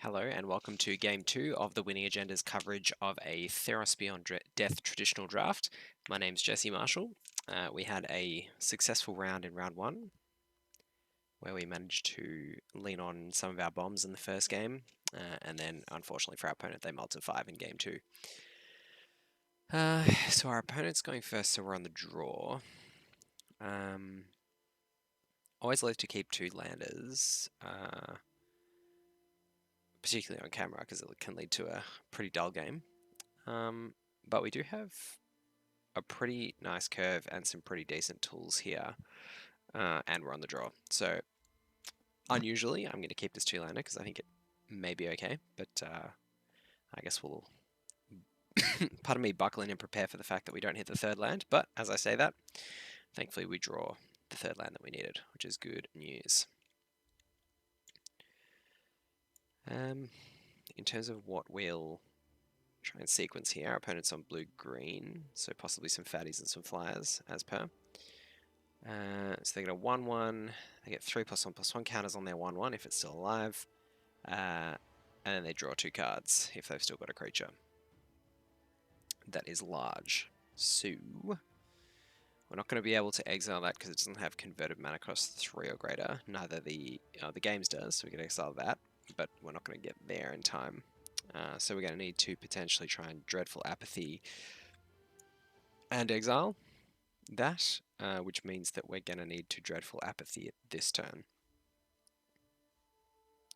Hello and welcome to Game 2 of the Winning Agenda's coverage of a Theros Beyond Death traditional draft. My name's Jesse Marshall. We had a successful round in round 1 where we managed to lean on some of our bombs in the first game, and then unfortunately for our opponent they multiplied 5 in Game 2. So our opponent's going first, so we're on the draw. Always like to keep 2 landers. Particularly on camera, because it can lead to a pretty dull game. But we do have a pretty nice curve and some pretty decent tools here, and we're on the draw. So unusually, I'm going to keep this 2-lander because I think it may be okay, but I guess we'll, pardon me, buckle in and prepare for the fact that we don't hit the 3rd land. But as I say that, thankfully we draw the 3rd land that we needed, which is good news. In terms of what we'll try and sequence here, our opponent's on blue-green, so possibly some fatties and some flyers, as per. So they get a 1-1, they get 3+1/+1 counters on their 1-1 if it's still alive, and then they draw 2 cards if they've still got a creature that is large. So we're not going to be able to exile that because it doesn't have converted mana cost 3 or greater. Neither the games does, so we can exile that, but we're not going to get there in time. So we're going to need to potentially try and Dreadful Apathy and exile that, which means that we're going to need to Dreadful Apathy it this turn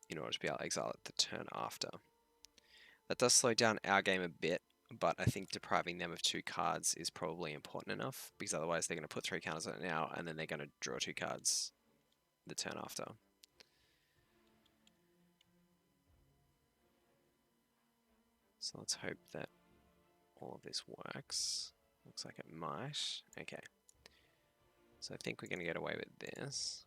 in order to be able to exile it the turn after. That does slow down our game a bit, but I think depriving them of 2 cards is probably important enough, because otherwise they're going to put 3 counters on it now, and then they're going to draw 2 cards the turn after. So let's hope that all of this works. Looks like it might. Okay. So I think we're going to get away with this.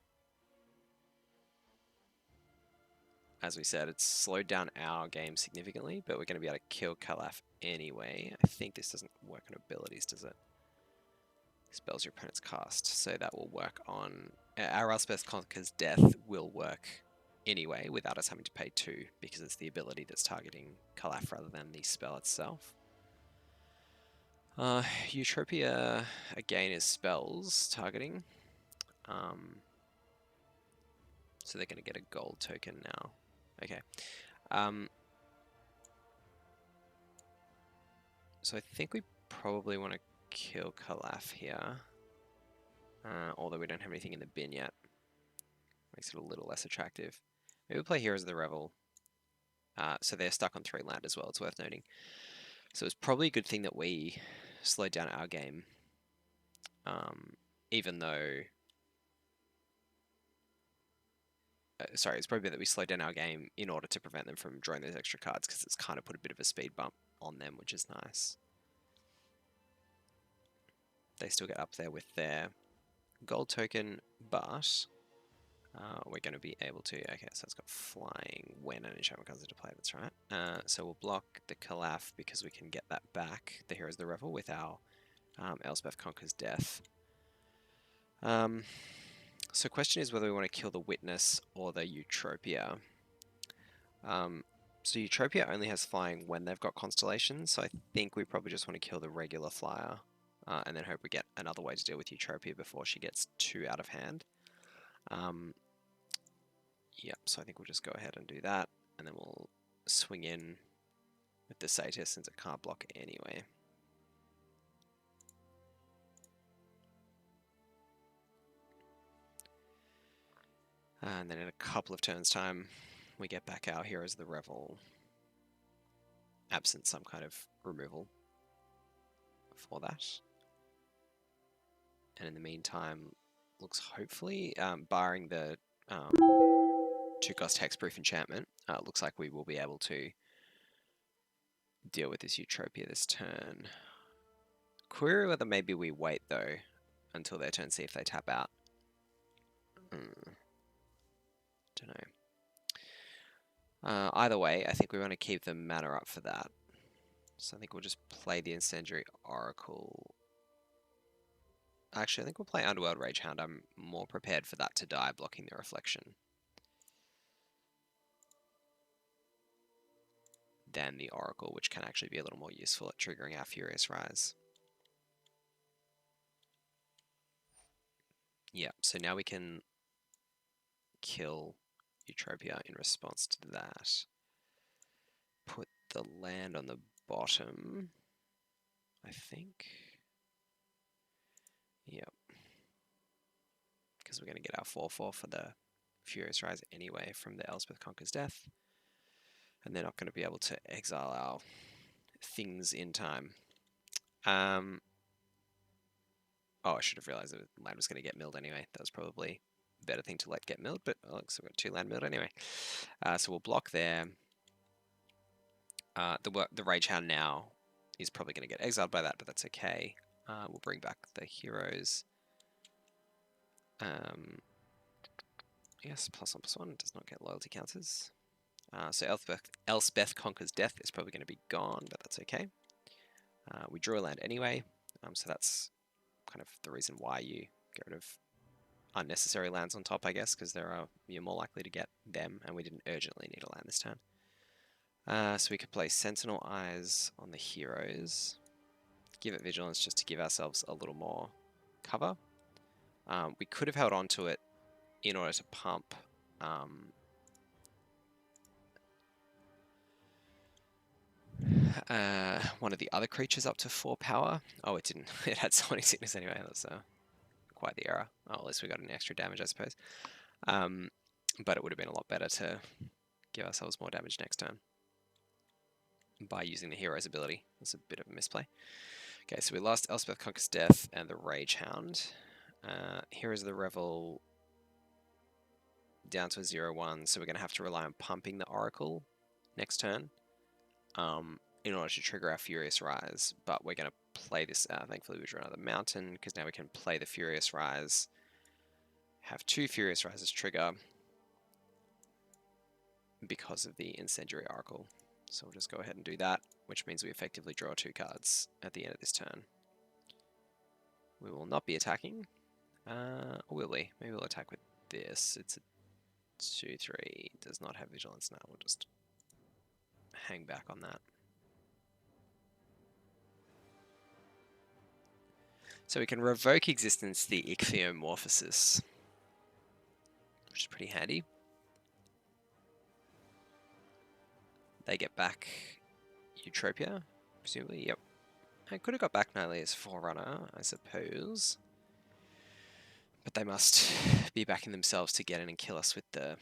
As we said, it's slowed down our game significantly, but we're going to be able to kill Kalaf anyway. I think this doesn't work on abilities, does it? Spells your opponent's cast, so that will work on... Our Elspeth Conquer's Death will work anyway, without us having to pay 2, because it's the ability that's targeting Kalaf rather than the spell itself. Eutropia, again, is spells targeting. So they're going to get a gold token now. Okay. So I think we probably want to kill Kalaf here. Although we don't have anything in the bin yet. Makes it a little less attractive. Maybe we'll play Heroes of the Revel. So they're stuck on 3 land as well, it's worth noting. So it's probably a good thing that we slowed down our game. Even though... sorry, it's probably that we slowed down our game in order to prevent them from drawing those extra cards, because it's kind of put a bit of a speed bump on them, which is nice. They still get up there with their gold token, but we're going to be able to... Okay, so it's got flying when an enchantment comes into play, that's right. So we'll block the Kalaf because we can get that back, the Heroes of the Revel, with our Elspeth Conquer's Death. So question is whether we want to kill the Witness or the Eutropia. So Eutropia only has flying when they've got constellations, so I think we probably just want to kill the regular flyer, and then hope we get another way to deal with Eutropia before she gets too out of hand. Yep, so I think we'll just go ahead and do that, and then we'll swing in with the Satyr since it can't block anyway. And then in a couple of turns' time, we get back our Heroes of the Revel, absent some kind of removal for that. And in the meantime, looks hopefully, barring the 2-cost hexproof enchantment, looks like we will be able to deal with this Eutropia this turn. Query whether maybe we wait though until their turn, see if they tap out. Don't know. Either way, I think we want to keep the mana up for that. So I think we'll just play the Incendiary Oracle. Actually, I think we'll play Underworld Ragehound. I'm more prepared for that to die, blocking the Reflection. than the Oracle, which can actually be a little more useful at triggering our Furious Rise. Yeah, so now we can kill Eutropia in response to that. Put the land on the bottom, I think. Yep. Because we're going to get our 4/4 for the Furious Rise anyway from the Elspeth Conquer's Death. And they're not going to be able to exile our things in time. Oh, I should have realized that land was going to get milled anyway. That was probably a better thing to let get milled, but oh, look, so we've got 2 land milled anyway. So we'll block there. The Rage Hound now is probably going to get exiled by that, but that's okay. We'll bring back the heroes. Yes, +1/+1 does not get loyalty counters. So Elspeth Conquer's Death is probably going to be gone, but that's okay. We drew a land anyway, so that's kind of the reason why you get rid of unnecessary lands on top, I guess, because you're more likely to get them, and we didn't urgently need a land this turn. So we could play Sentinel Eyes on the heroes, give it Vigilance just to give ourselves a little more cover. We could have held on to it in order to pump one of the other creatures up to 4 power. Oh, it didn't. It had Summoning Sickness anyway. That was quite the error. Oh, at least we got an extra damage, I suppose. But it would have been a lot better to give ourselves more damage next turn by using the hero's ability. That's a bit of a misplay. Okay, so we lost Elspeth Conquer's Death and the Rage Hound. Heroes of the Revel down to a 0/1, so we're going to have to rely on pumping the Oracle next turn in order to trigger our Furious Rise. But we're going to play this, thankfully we drew another mountain, because now we can play the Furious Rise, have 2 Furious Rises trigger because of the Incendiary Oracle. So we'll just go ahead and do that, which means we effectively draw 2 cards at the end of this turn. We will not be attacking. Or will we? Maybe we'll attack with this. It's a 2/3. Does not have Vigilance now. We'll just hang back on that. So we can revoke existence the Ichthyomorphosis, which is pretty handy. They get back Eutropia, presumably. Yep. I could have got back Nylea's Forerunner, I suppose. But they must be backing themselves to get in and kill us with the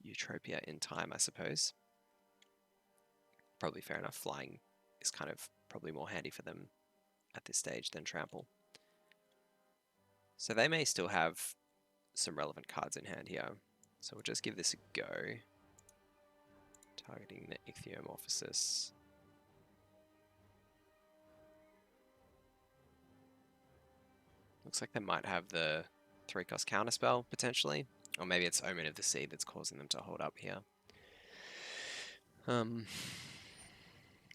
Eutropia in time, I suppose. Probably fair enough. Flying is kind of probably more handy for them at this stage than Trample. So they may still have some relevant cards in hand here. So we'll just give this a go. Targeting the Ichthyomorphosis. Looks like they might have the 3-cost counterspell, potentially. Or maybe it's Omen of the Sea that's causing them to hold up here.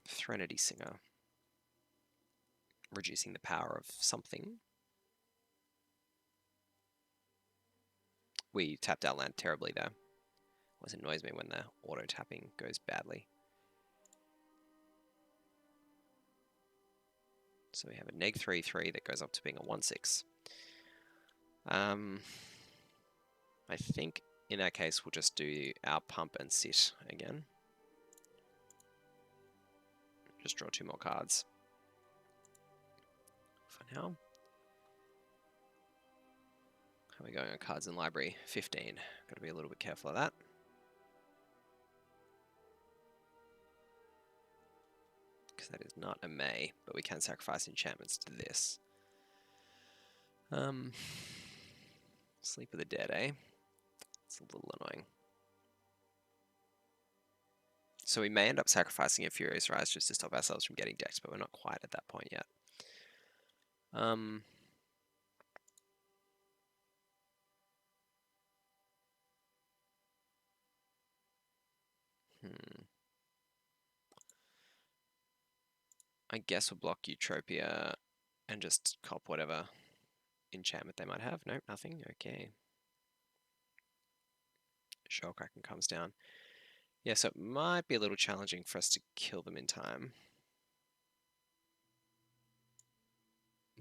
Threnody Singer. Reducing the power of something. We tapped our land terribly there. Always annoys me when the auto-tapping goes badly. So we have a -3/3 that goes up to being a 1/6. I think in that case we'll just do our pump and sit again. Just draw 2 more cards for now. How are we going on cards in library? 15. Got to be a little bit careful of that. Because that is not a May, but we can sacrifice enchantments to this. Sleep of the Dead, eh? It's a little annoying. So we may end up sacrificing a Furious Rise just to stop ourselves from getting decked, but we're not quite at that point yet. I guess we'll block Eutropia and just cop whatever enchantment they might have. Nope, nothing. Okay. Shellcracken comes down. Yeah, so it might be a little challenging for us to kill them in time.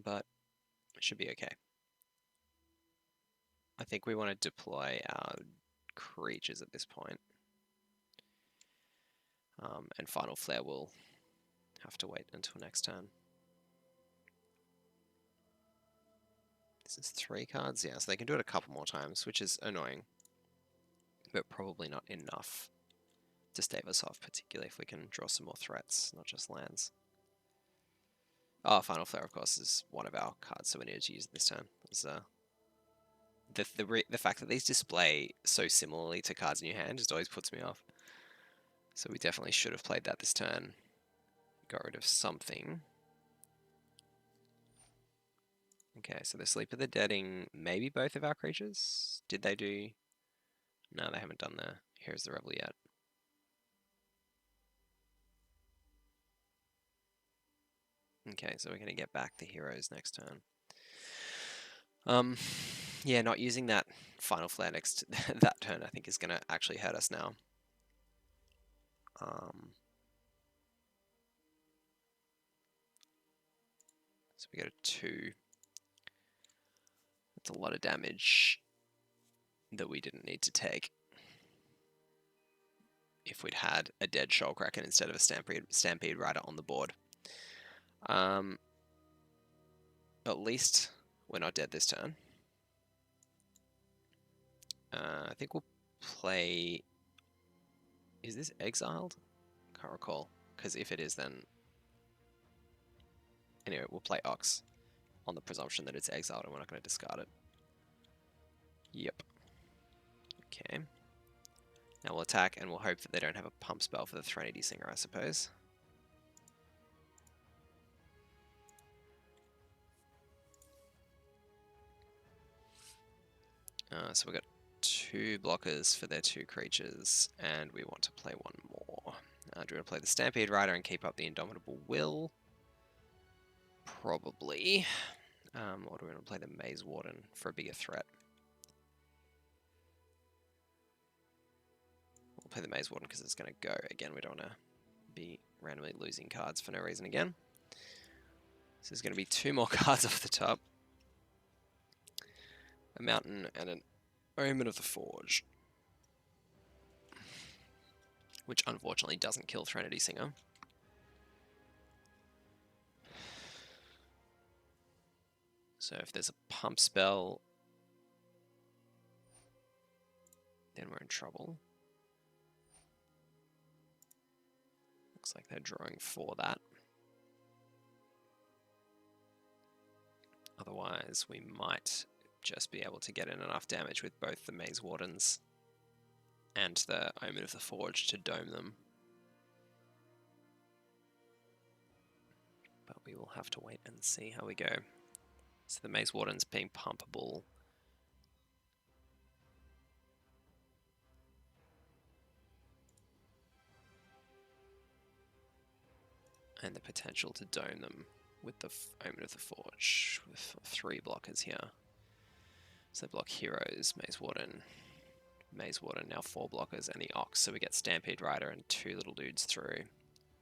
But it should be okay. I think we want to deploy our creatures at this point. And Final Flare will have to wait until next turn. This is 3 cards, yeah, so they can do it a couple more times, which is annoying. But probably not enough to stave us off, particularly if we can draw some more threats, not just lands. Oh, Final Flare, of course, is one of our cards, so we needed to use it this turn. The fact that these display so similarly to cards in your hand just always puts me off. So we definitely should have played that this turn. Got rid of something. Okay, so the Sleep of the Deading, maybe both of our creatures? Did they do... No, they haven't done the Here's the Revel yet. Okay, so we're going to get back the heroes next turn. Yeah, not using that Final Flare next that turn I think is going to actually hurt us now. So we go to 2. That's a lot of damage that we didn't need to take if we'd had a dead Shoalkraken instead of a Stampede Rider on the board. At least we're not dead this turn. I think we'll play... Is this exiled? Can't recall. Because if it is, then... Anyway, we'll play Ox on the presumption that it's exiled and we're not going to discard it. Yep. Okay. Now we'll attack and we'll hope that they don't have a pump spell for the Threnody Singer, I suppose. So we've got 2 blockers for their 2 creatures, and we want to play 1 more. Do we want to play the Stampede Rider and keep up the Indomitable Will? Probably. Or do we want to play the Maze Warden for a bigger threat? We'll play the Maze Warden because it's going to go. Again, we don't want to be randomly losing cards for no reason again. So there's going to be 2 more cards off the top. A Mountain and an Omen of the Forge. Which unfortunately doesn't kill Threnody Singer. So if there's a pump spell, then we're in trouble. Looks like they're drawing for that. Otherwise, we might just be able to get in enough damage with both the Maze Wardens and the Omen of the Forge to dome them. But we will have to wait and see how we go. So the Maze Warden's being pumpable. And the potential to dome them with the Omen of the Forge with 3 blockers here. So they block heroes, Maze Warden, now 4 blockers, and the Ox. So we get Stampede Rider and 2 little dudes through.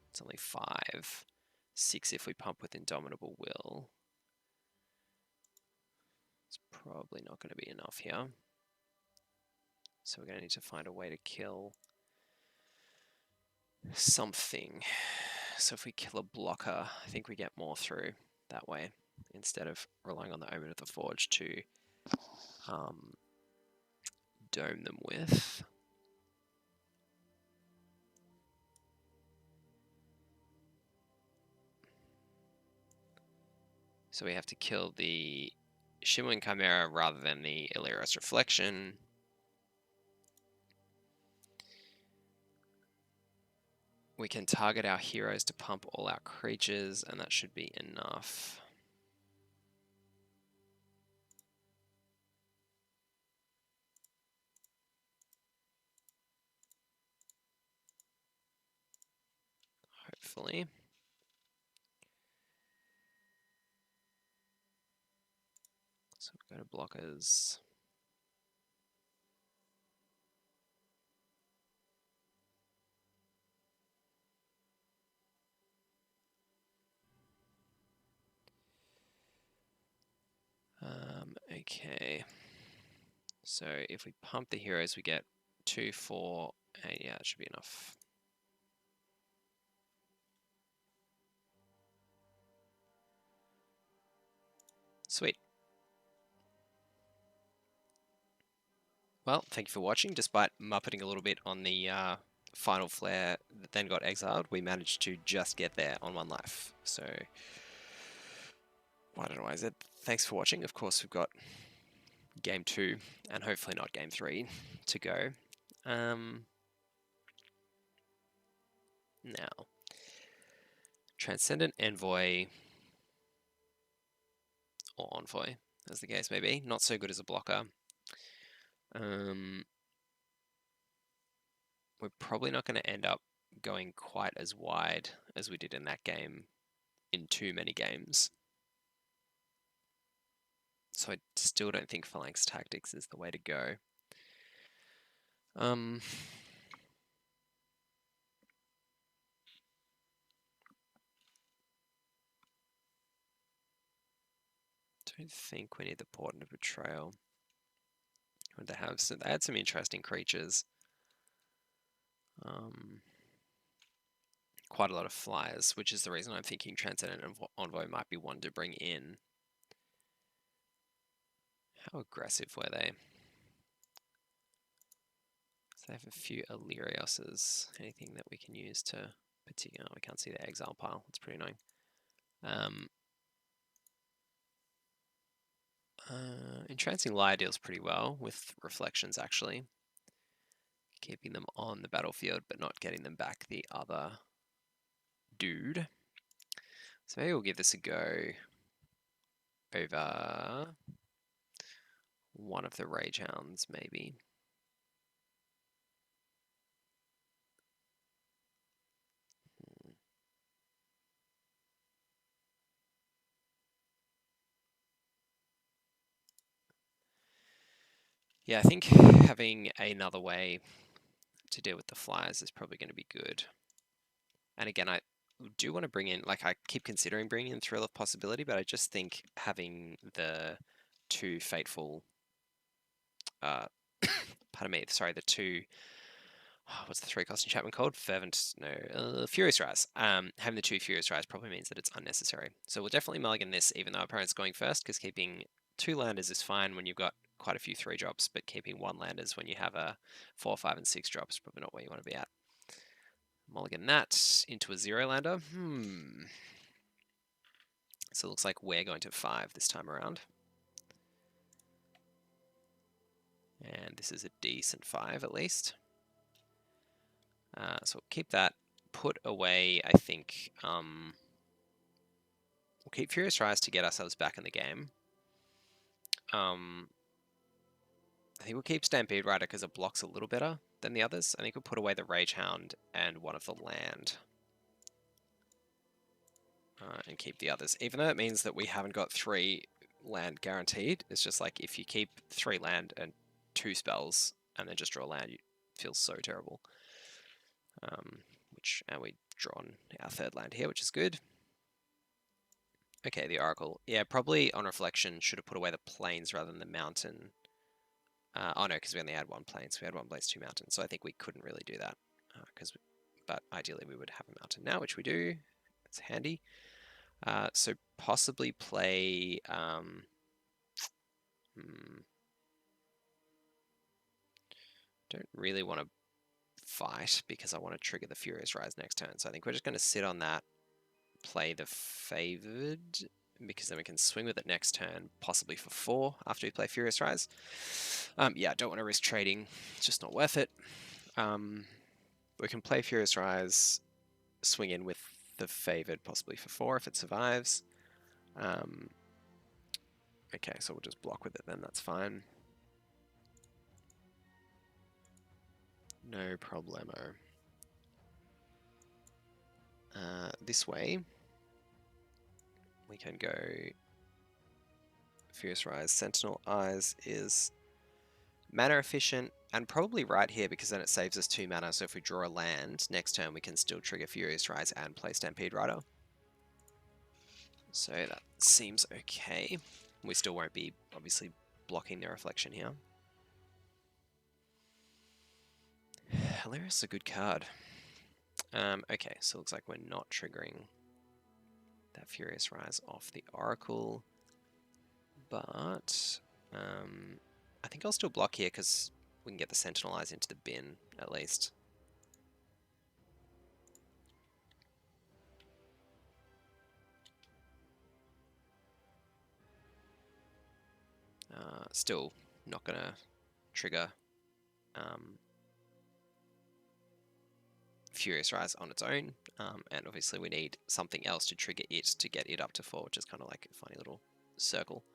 It's only 5. 6 if we pump with Indomitable Will. It's probably not going to be enough here. So we're going to need to find a way to kill something. So if we kill a blocker, I think we get more through that way, instead of relying on the Omen of the Forge to dome them with. So we have to kill the Shimmering Chimera rather than the Illyria's Reflection. We can target our heroes to pump all our creatures, and that should be enough. Hopefully. So we'll go to blockers. Okay. So if we pump the heroes, we get 2, 4, 8. Yeah, it should be enough. Sweet. Well, thank you for watching. Despite muppeting a little bit on the final flare that then got exiled, we managed to just get there on 1 life. So, I don't know why I said thanks for watching. Of course, we've got game 2 and hopefully not game 3 to go. Now, Transcendent Envoy, or Envoy, as the case may be, not so good as a blocker. We're probably not going to end up going quite as wide as we did in that game in too many games. So I still don't think Phalanx Tactics is the way to go. Don't think we need the Portent of Betrayal. They have some, they had some interesting creatures. Quite a lot of flyers, which is the reason I'm thinking Transcendent Envoy might be one to bring in. How aggressive were they? So they have a few Illyrioses. Anything that we can use to particular? We can't see the exile pile. It's pretty annoying. Entrancing Lyre deals pretty well with reflections, actually. Keeping them on the battlefield, but not getting them back the other dude. So maybe we'll give this a go over one of the Rage Hounds, maybe. Yeah, I think having another way to deal with the flyers is probably going to be good. And again, I do want to bring in, like I keep considering bringing in Thrill of Possibility, but I just think having the 2 Fateful, pardon me, sorry, the 2, what's the 3-cost enchantment called? Furious Rise. Having the 2 Furious Rise probably means that it's unnecessary. So we'll definitely mulligan this, even though our opponent's going first, because keeping 2 landers is fine when you've got quite a few 3 drops, but keeping 1 landers when you have a 4, 5, and 6 drops is probably not where you want to be at. Mulligan that into a 0 lander. So it looks like we're going to 5 this time around. And this is a decent 5 at least. So we'll keep that. Put away, I think, we'll keep Furious Rise to get ourselves back in the game. I think we'll keep Stampede Rider because it blocks a little better than the others. I think we'll put away the Rage Hound and one of the land. And keep the others. Even though it means that we haven't got 3 land guaranteed, it's just like if you keep 3 land and 2 spells and then just draw land, you feel so terrible. And we've drawn our 3rd land here, which is good. Okay, the Oracle. Yeah, probably on reflection should have put away the plains rather than the mountain. Oh no, because we only had 1 plains. We had 1 plains, 2 mountains, so I think we couldn't really do that. But ideally we would have a mountain now, which we do. It's handy. So possibly play... Don't really want to fight because I want to trigger the Furious Rise next turn. So I think we're just going to sit on that, play the Favored, because then we can swing with it next turn, possibly for 4 after we play Furious Rise. Yeah, don't want to risk trading. It's just not worth it. We can play Furious Rise, swing in with the Favored, possibly for 4 if it survives. Okay, so we'll just block with it then, that's fine. No problemo. This way, we can go Furious Rise. Sentinel Eyes is mana efficient, and probably right here because then it saves us 2 mana, so if we draw a land, next turn we can still trigger Furious Rise and play Stampede Rider. So that seems okay. We still won't be, obviously, blocking their reflection here. Hilarious is a good card. Okay, so it looks like we're not triggering that Furious Rise off the Oracle, but I think I'll still block here because we can get the Sentinel Eyes into the bin at least. Still not gonna trigger Furious Rise on its own, and obviously we need something else to trigger it to get it up to 4, which is kind of like a funny little circle.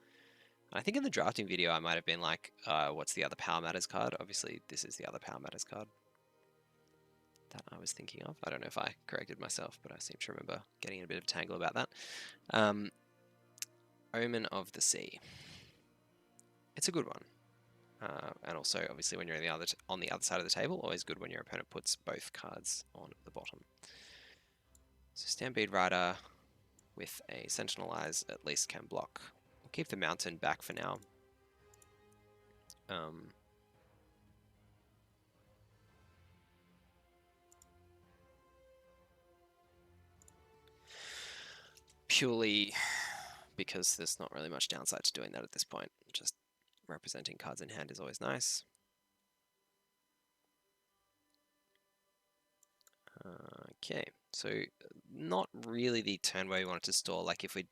I think in the drafting video I might have been like, what's the other Power Matters card? Obviously this is the other Power Matters card that I was thinking of. I don't know if I corrected myself, but I seem to remember getting in a bit of a tangle about that. Omen of the Sea. It's a good one. And also, obviously, when you're on the other side of the table, always good when your opponent puts both cards on the bottom. So Stampede Rider with a Sentinel Eyes at least can block. We'll keep the Mountain back for now. Purely because there's not really much downside to doing that at this point. Just representing cards in hand is always nice. Okay, so not really the turn where we wanted to store. Like if we'd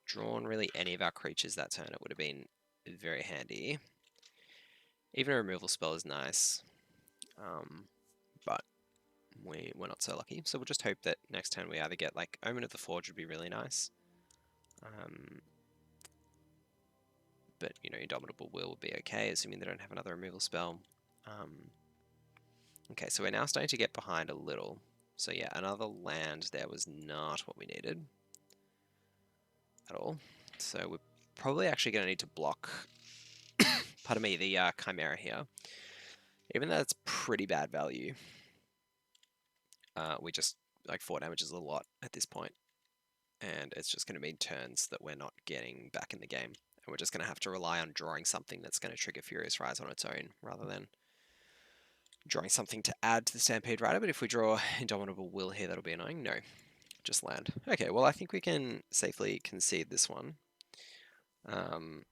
drawn really any of our creatures that turn, it would have been very handy. Even a removal spell is nice, but we're not so lucky. So we'll just hope that next turn we either get like Omen of the Forge would be really nice. But you know, Indomitable Will would be okay, assuming they don't have another removal spell. Okay, so we're now starting to get behind a little. So yeah, another land there was not what we needed at all. So we're probably actually going to need to block, pardon me, the Chimera here. Even though it's pretty bad value, we just, like 4 damage is a lot at this point. And it's just going to mean turns that we're not getting back in the game. And we're just going to have to rely on drawing something that's going to trigger Furious Rise on its own, rather than drawing something to add to the Stampede Rider. But if we draw Indomitable Will here, that'll be annoying. No, just land. Okay, well I think we can safely concede this one. And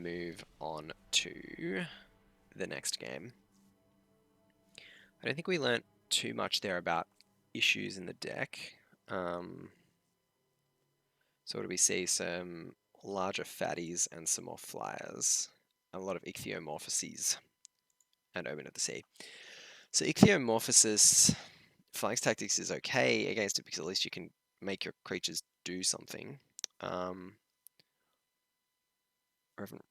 move on to the next game. I don't think we learnt too much there about issues in the deck. So what do we see? Some larger fatties and some more flyers. A lot of ichthyomorphoses and Omen of the Sea. So ichthyomorphosis, Phalanx Tactics is okay against it because at least you can make your creatures do something.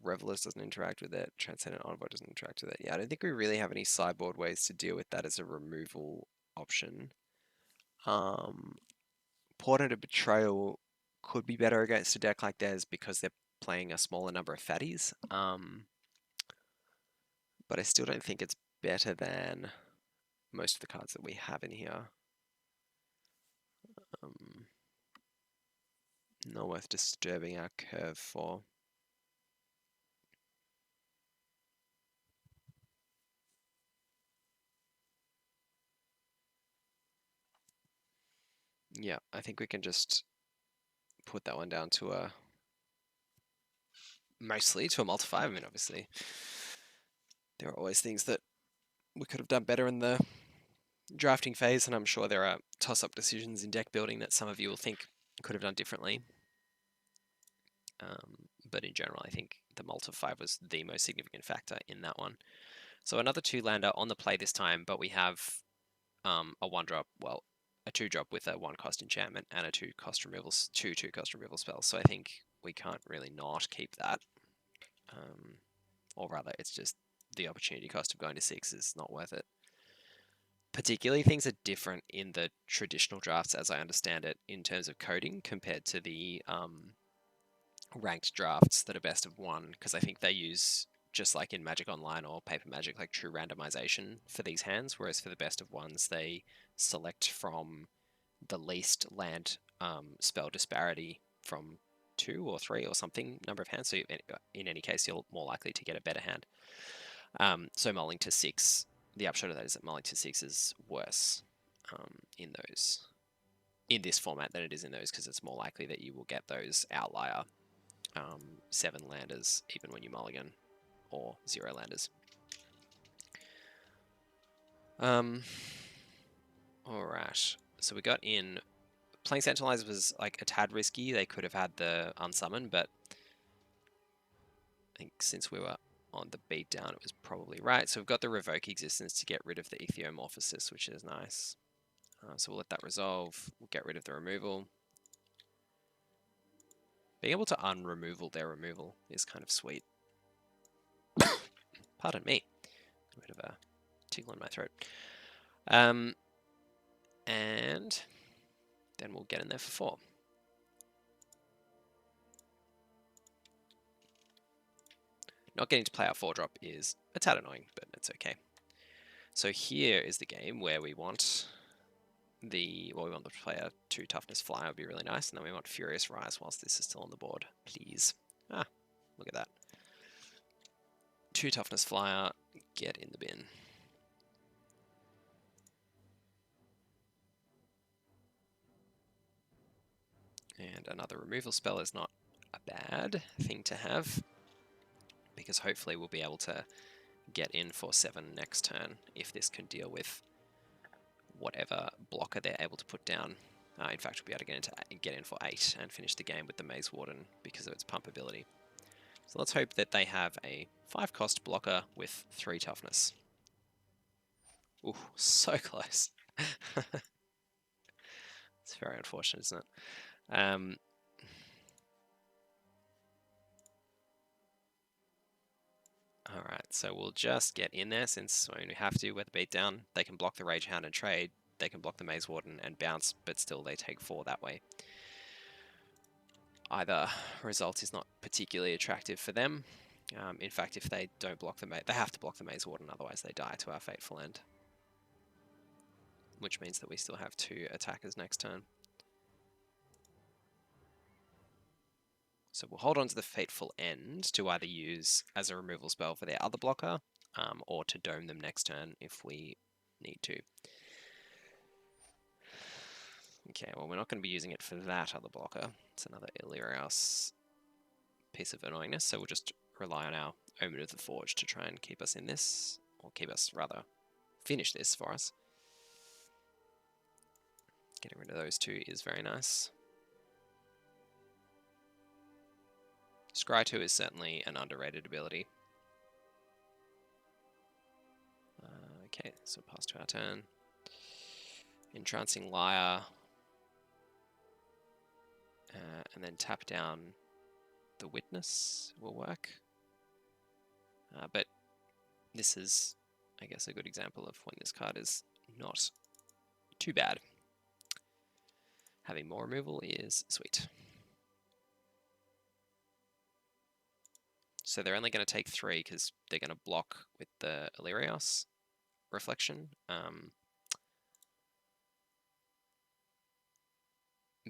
Revelers doesn't interact with it. Transcendent Envoy doesn't interact with it. Yeah, I don't think we really have any sideboard ways to deal with that as a removal option. Portent of Betrayal could be better against a deck like theirs because they're playing a smaller number of fatties. But I still don't think it's better than most of the cards that we have in here. Not worth disturbing our curve for. Yeah, I think we can just put that one down to a mostly to a multi-5. I mean, obviously, there are always things that we could have done better in the drafting phase, and I'm sure there are toss-up decisions in deck building that some of you will think could have done differently. But in general, I think the multi-5 was the most significant factor in that one. So another 2-lander on the play this time, but we have a 1-drop, well, a 2-drop with a 1-cost enchantment and a 2-cost removal, 2-cost removal spells. So I think we can't really not keep that. Or rather, it's just the opportunity cost of going to 6 is not worth it. Particularly, things are different in the traditional drafts, as I understand it, in terms of coding compared to the ranked drafts that are best of 1, because I think they use, just like in Magic Online or Paper Magic, like true randomization for these hands, whereas for the best of 1s, they select from the least land spell disparity from 2 or 3 or something number of hands. So in any case, you're more likely to get a better hand. So mulling to 6, the upshot of that is that mulling to 6 is worse in this format than it is in those, because it's more likely that you will get those outlier 7 landers even when you mulligan, or 0 landers. Alright, so we got in. Playing Centralize was like a tad risky. They could have had the unsummon, but I think since we were on the beatdown, it was probably right. So we've got the Revoke Existence to get rid of the Ethiomorphosis, which is nice. So we'll let that resolve. We'll get rid of the removal. Being able to unremoval their removal is kind of sweet. Pardon me. A bit of a tickle in my throat. And then we'll get in there for 4. Not getting to play our 4-drop is a tad annoying, but it's okay. So here is the game where we want the player 2 toughness fly would be really nice, and then we want Furious Rise whilst this is still on the board, please. Ah, look at that. 2 toughness flyer, get in the bin. And another removal spell is not a bad thing to have, because hopefully we'll be able to get in for 7 next turn if this can deal with whatever blocker they're able to put down. In fact, we'll be able to get in for 8 and finish the game with the Maze Warden because of its pump ability. So let's hope that they have a 5-cost blocker with 3 toughness. Ooh, so close. It's very unfortunate, isn't it? Alright, so we'll just get in there since we have to with the beatdown. They can block the Rage Hound and trade. They can block the Maze Warden and bounce, but still they take 4 that way. Either result is not particularly attractive for them. In fact, if they don't block they have to block the Maze Warden, otherwise they die to our Fateful End. Which means that we still have 2 attackers next turn. So we'll hold on to the Fateful End to either use as a removal spell for their other blocker, or to dome them next turn if we need to. Okay, well, we're not going to be using it for that other blocker. It's another Illyrios piece of annoyingness, so we'll just rely on our Omen of the Forge to try and keep us in this, or keep us, rather, finish this for us. Getting rid of those 2 is very nice. Scry 2 is certainly an underrated ability. Okay, so pass to our turn. Entrancing Lyre. And then tap down the Witness will work. But this is, I guess, a good example of when this card is not too bad. Having more removal is sweet. So they're only going to take 3 because they're going to block with the Illyrios reflection.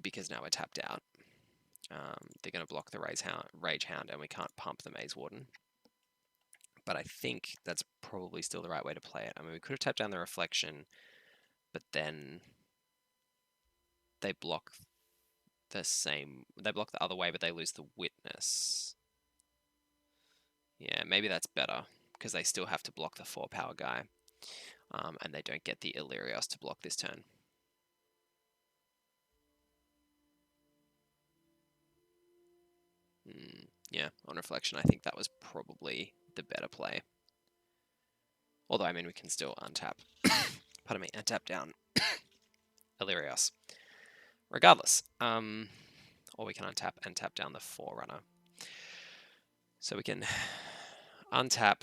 Because now we're tapped out. They're going to block the Rage Hound and we can't pump the Maze Warden. But I think that's probably still the right way to play it. I mean, we could have tapped down the reflection, but then they block the other way, but they lose the Witness. Yeah, maybe that's better, because they still have to block the 4-power guy, and they don't get the Illyrios to block this turn. Yeah, on reflection, I think that was probably the better play. Although, I mean, we can still untap, pardon me, and tap down Illyrios. Regardless, or we can untap and tap down the Forerunner. So we can untap.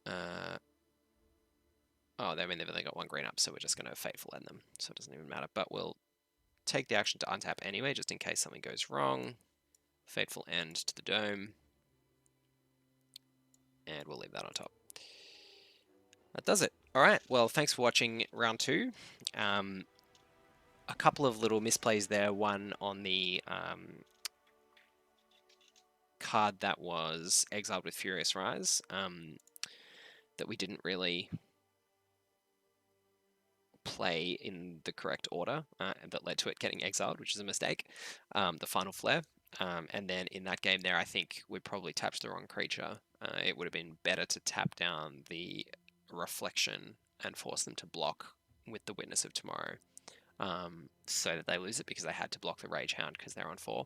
Oh, I mean, they've only got 1 green up, so we're just going to Fateful End them, so it doesn't even matter. But we'll take the action to untap anyway, just in case something goes wrong. Fateful End to the Dome. And we'll leave that on top. That does it. Alright, well, thanks for watching round 2. a couple of little misplays there. One on the card that was exiled with Furious Rise, that we didn't really play in the correct order, that led to it getting exiled, which is a mistake. The Final Flare. And then in that game there, I think we probably tapped the wrong creature. It would have been better to tap down the Reflection and force them to block with the Witness of Tomorrow, so that they lose it, because they had to block the Rage Hound because they're on 4.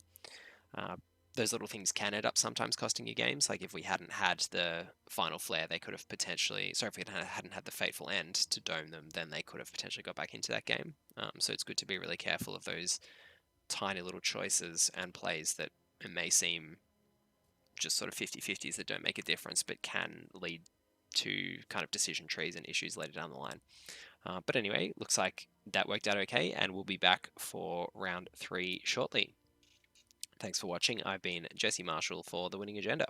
Those little things can end up sometimes costing you games. Like if we hadn't had the Final Flare, they could have potentially, sorry, if we hadn't had the Fateful End to dome them, then they could have potentially got back into that game. So it's good to be really careful of those tiny little choices and plays that it may seem just sort of 50-50s that don't make a difference, but can lead to kind of decision trees and issues later down the line. But anyway, looks like that worked out okay, and we'll be back for round 3 shortly. Thanks for watching. I've been Jesse Marshall for The Winning Agenda.